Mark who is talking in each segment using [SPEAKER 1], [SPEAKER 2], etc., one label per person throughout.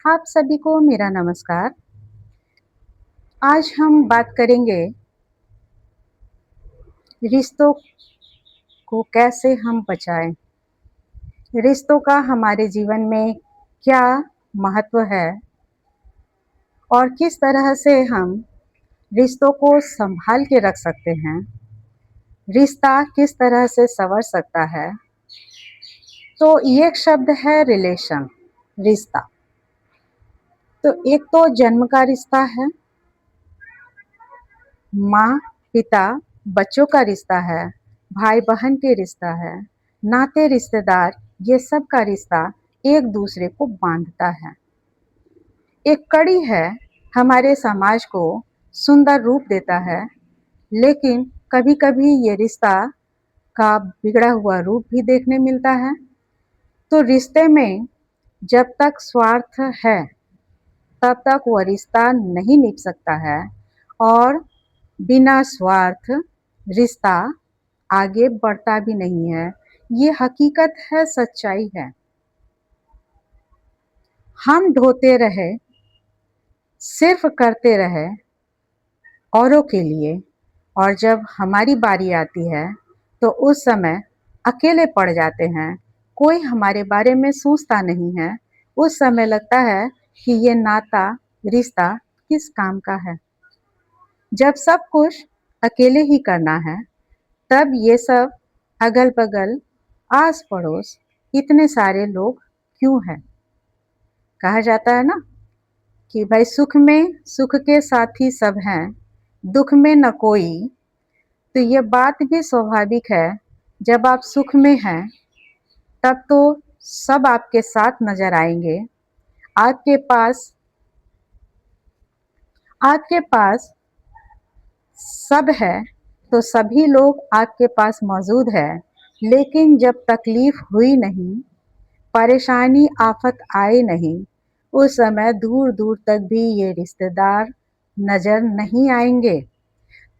[SPEAKER 1] आप सभी को मेरा नमस्कार। आज हम बात करेंगे रिश्तों को कैसे हम बचाएं। रिश्तों का हमारे जीवन में क्या महत्व है और किस तरह से हम रिश्तों को संभाल के रख सकते हैं। रिश्ता किस तरह से संवर सकता है। तो ये एक शब्द है रिलेशन, रिश्ता। तो एक तो जन्म का रिश्ता है, माँ पिता बच्चों का रिश्ता है, भाई बहन के रिश्ता है, नाते रिश्तेदार, ये सब का रिश्ता एक दूसरे को बांधता है। एक कड़ी है, हमारे समाज को सुंदर रूप देता है, लेकिन कभी कभी ये रिश्ता का बिगड़ा हुआ रूप भी देखने मिलता है। तो रिश्ते में जब तक स्वार्थ है तब तक वह रिश्ता नहीं निभ सकता है, और बिना स्वार्थ रिश्ता आगे बढ़ता भी नहीं है। ये हकीकत है, सच्चाई है। हम ढोते रहे, सिर्फ करते रहे औरों के लिए, और जब हमारी बारी आती है तो उस समय अकेले पड़ जाते हैं। कोई हमारे बारे में सोचता नहीं है। उस समय लगता है कि ये नाता रिश्ता किस काम का है। जब सब कुछ अकेले ही करना है, तब ये सब अगल बगल आस पड़ोस इतने सारे लोग क्यों हैं। कहा जाता है ना कि भाई सुख में सुख के साथी सब हैं, दुख में न कोई। तो ये बात भी स्वाभाविक है। जब आप सुख में हैं तब तो सब आपके साथ नजर आएंगे। आपके पास आपके पास सब है तो सभी लोग आपके पास मौजूद है। लेकिन जब तकलीफ हुई नहीं, परेशानी आफत आए नहीं, उस समय दूर दूर तक भी ये रिश्तेदार नजर नहीं आएंगे।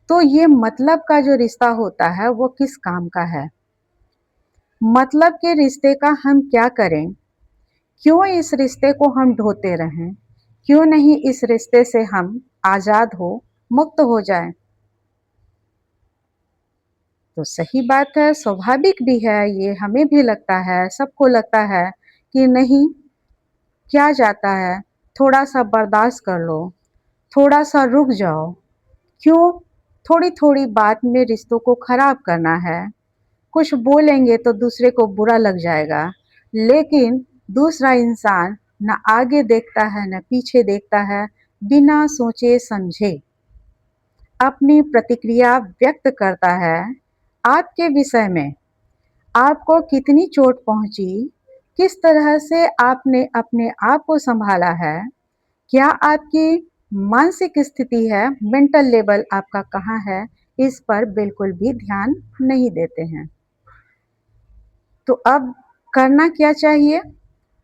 [SPEAKER 1] तो ये मतलब का जो रिश्ता होता है वो किस काम का है। मतलब के रिश्ते का हम क्या करें। क्यों इस रिश्ते को हम ढोते रहें। क्यों नहीं इस रिश्ते से हम आजाद हो, मुक्त हो जाएं। तो सही बात है, स्वाभाविक भी है, ये हमें भी लगता है, सबको लगता है कि नहीं, क्या जाता है, थोड़ा सा बर्दाश्त कर लो, थोड़ा सा रुक जाओ। क्यों थोड़ी थोड़ी बात में रिश्तों को खराब करना है। कुछ बोलेंगे तो दूसरे को बुरा लग जाएगा। लेकिन दूसरा इंसान न आगे देखता है न पीछे देखता है, बिना सोचे समझे अपनी प्रतिक्रिया व्यक्त करता है। आपके विषय में आपको कितनी चोट पहुंची, किस तरह से आपने अपने आप को संभाला है, क्या आपकी मानसिक स्थिति है, मेंटल लेवल आपका कहाँ है, इस पर बिल्कुल भी ध्यान नहीं देते हैं। तो अब करना क्या चाहिए।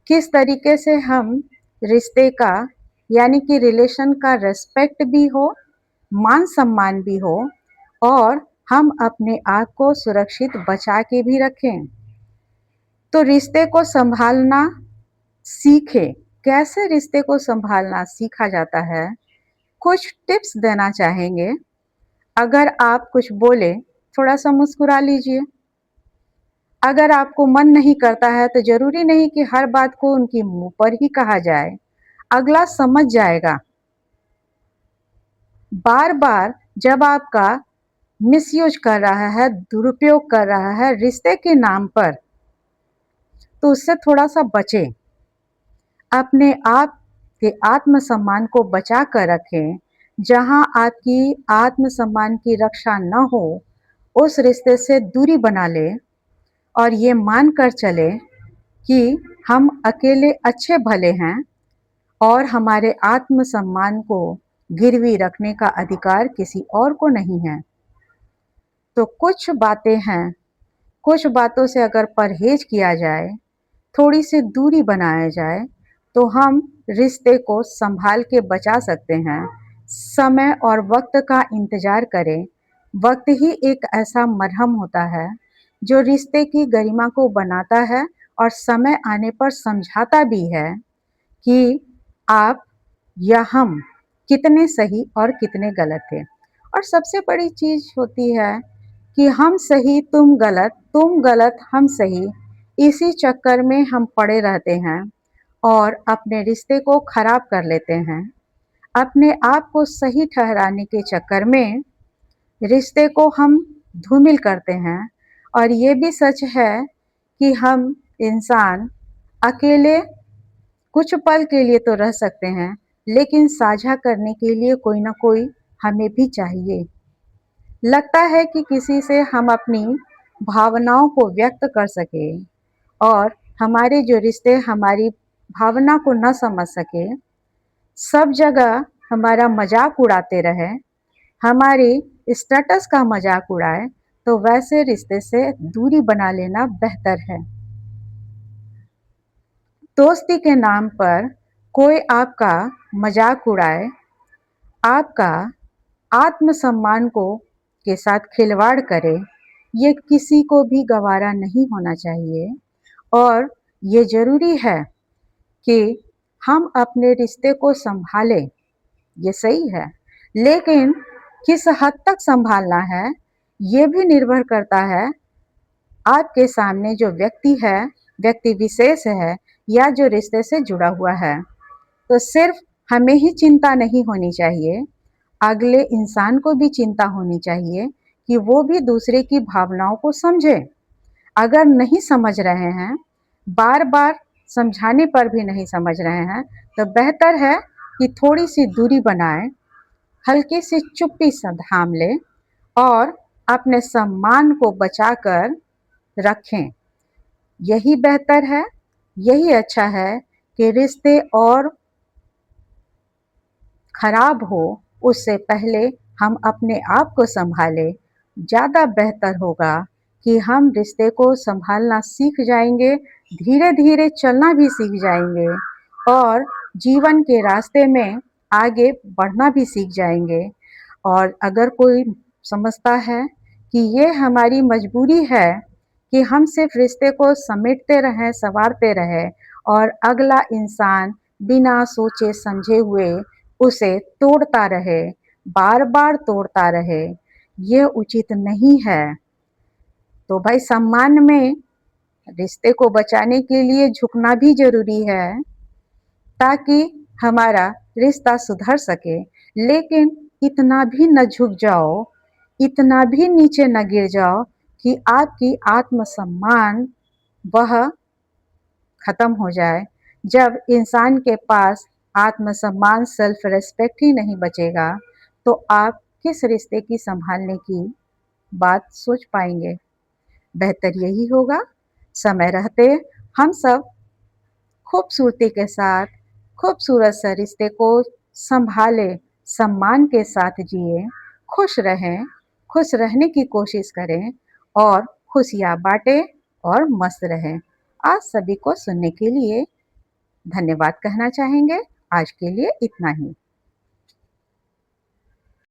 [SPEAKER 1] किस तरीके से हम रिश्ते का, यानी कि रिलेशन का रेस्पेक्ट भी हो, मान सम्मान भी हो, और हम अपने आप को सुरक्षित बचा के भी रखें। तो रिश्ते को संभालना सीखें। कैसे रिश्ते को संभालना सीखा जाता है, कुछ टिप्स देना चाहेंगे। अगर आप कुछ बोले, थोड़ा सा मुस्कुरा लीजिए। अगर आपको मन नहीं करता है तो जरूरी नहीं कि हर बात को उनके मुंह पर ही कहा जाए। अगला समझ जाएगा। बार बार जब आपका मिसयूज कर रहा है, दुरुपयोग कर रहा है रिश्ते के नाम पर, तो उससे थोड़ा सा बचें। अपने आप के आत्मसम्मान को बचा कर रखें। जहां आपकी आत्मसम्मान की रक्षा न हो, उस रिश्ते से दूरी बना लें, और ये मान कर चले कि हम अकेले अच्छे भले हैं, और हमारे आत्मसम्मान को गिरवी रखने का अधिकार किसी और को नहीं है। तो कुछ बातें हैं, कुछ बातों से अगर परहेज किया जाए, थोड़ी सी दूरी बनाया जाए, तो हम रिश्ते को संभाल के बचा सकते हैं। समय और वक्त का इंतजार करें। वक्त ही एक ऐसा मरहम होता है जो रिश्ते की गरिमा को बनाता है, और समय आने पर समझाता भी है कि आप या हम कितने सही और कितने गलत थे। और सबसे बड़ी चीज़ होती है कि हम सही तुम गलत हम सही, इसी चक्कर में हम पड़े रहते हैं और अपने रिश्ते को खराब कर लेते हैं। अपने आप को सही ठहराने के चक्कर में रिश्ते को हम धूमिल करते हैं। और ये भी सच है कि हम इंसान अकेले कुछ पल के लिए तो रह सकते हैं, लेकिन साझा करने के लिए कोई ना कोई हमें भी चाहिए। लगता है कि किसी से हम अपनी भावनाओं को व्यक्त कर सके और हमारे जो रिश्ते हमारी भावना को न समझ सके, सब जगह हमारा मजाक उड़ाते रहे, हमारी स्टेटस का मजाक उड़ाए, तो वैसे रिश्ते से दूरी बना लेना बेहतर है। दोस्ती के नाम पर कोई आपका मजाक उड़ाए, आपका आत्मसम्मान को के साथ खिलवाड़ करे, ये किसी को भी गवारा नहीं होना चाहिए। और ये ज़रूरी है कि हम अपने रिश्ते को संभालें, ये सही है। लेकिन किस हद तक संभालना है, ये भी निर्भर करता है आपके सामने जो व्यक्ति है, व्यक्ति विशेष है या जो रिश्ते से जुड़ा हुआ है। तो सिर्फ हमें ही चिंता नहीं होनी चाहिए, अगले इंसान को भी चिंता होनी चाहिए कि वो भी दूसरे की भावनाओं को समझे। अगर नहीं समझ रहे हैं, बार-बार समझाने पर भी नहीं समझ रहे हैं, तो बेहतर है कि थोड़ी-सी दूरी बनाएँ, हल्की-सी चुप्पी सा थाम लें और अपने सम्मान को बचाकर रखें। यही बेहतर है, यही अच्छा है कि रिश्ते और खराब हो उससे पहले हम अपने आप को संभालें। ज़्यादा बेहतर होगा कि हम रिश्ते को संभालना सीख जाएंगे, धीरे-धीरे चलना भी सीख जाएंगे और जीवन के रास्ते में आगे बढ़ना भी सीख जाएंगे। और अगर कोई समझता है कि ये हमारी मजबूरी है कि हम सिर्फ रिश्ते को समेटते रहें, सँवारते रहें और अगला इंसान बिना सोचे समझे हुए उसे तोड़ता रहे, बार-बार तोड़ता रहे, ये उचित नहीं है। तो भाई सम्मान में रिश्ते को बचाने के लिए झुकना भी ज़रूरी है, ताकि हमारा रिश्ता सुधर सके। लेकिन इतना भी न झुक जाओ, इतना भी नीचे न गिर जाओ कि आपकी आत्मसम्मान वह ख़त्म हो जाए। जब इंसान के पास आत्मसम्मान, सेल्फ रिस्पेक्ट ही नहीं बचेगा, तो आप किस रिश्ते की संभालने की बात सोच पाएंगे। बेहतर यही होगा समय रहते हम सब खूबसूरती के साथ खूबसूरत से रिश्ते को संभालें, सम्मान के साथ जिए, खुश रहें, खुश रहने की कोशिश करें और खुशियाँ बाँटें और मस्त रहें। आज सभी को सुनने के लिए धन्यवाद कहना चाहेंगे। आज के लिए इतना ही।